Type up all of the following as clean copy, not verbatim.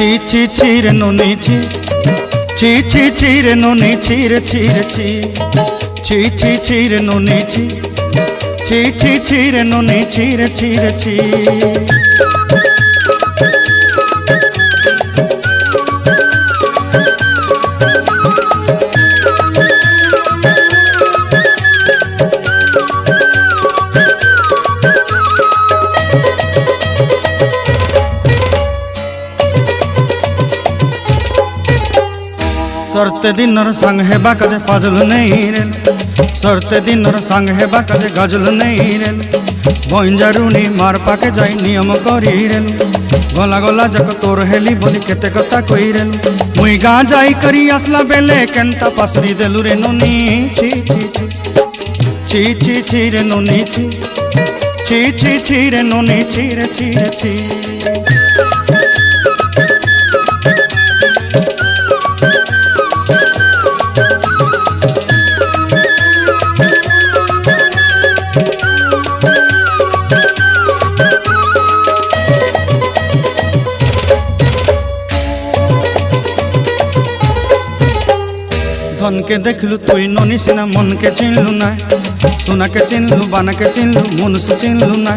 ছি ছি ছি রে নুনি ছি, ছি ছি ছি রে নুনি ছি রে ছি রে ছি, ছি ছি ছি রে নুনি ছি, ছি ছি ছি রে নুনি ছি রে ছি রে ছি। सरते दिनर संग हेबा काजे फाजल नहीं रे, सरते दिनर संग हेबा काजे गजल नहीं रे। बंजारुनी मार पाके जाई नियम करी रे, गला गला जक तोर हेली बोली केते कथा कई रे। मुई गा जाई करी असला बेले केंता पासरी देलु रे नुनी छी छी छी, छी छी छी रे नुनी छी, छी छी छी रे नुनी छी रे छी रे छी। धन के देखलु तुई ननी सिना मन के चिन्हलु ना, सोना के चिन्हलु बाना के चिन्हलु मनुष्य चिन्हलु ना।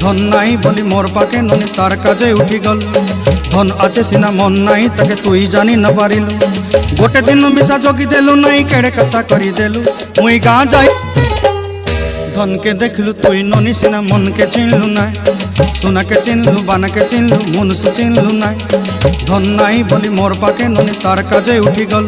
धन नाई बोली मोर पाके ननी तार काजे उठी गल, धन आचे सिना मन नाई ताके तुई जानी न पारिलु। गोटे दिन मिसा जोगी देलु नाई केड़े कथा करी देलु मुई गा जाई। धन के देखलु तुई ननी सिना मन के चिन्हलु ना, सोना के चिन्हलु बाना के चिन्हलु मनुष्य चिन्हलु ना। धन नाई बोली मोर पाके ननी तार काजे उठी गल,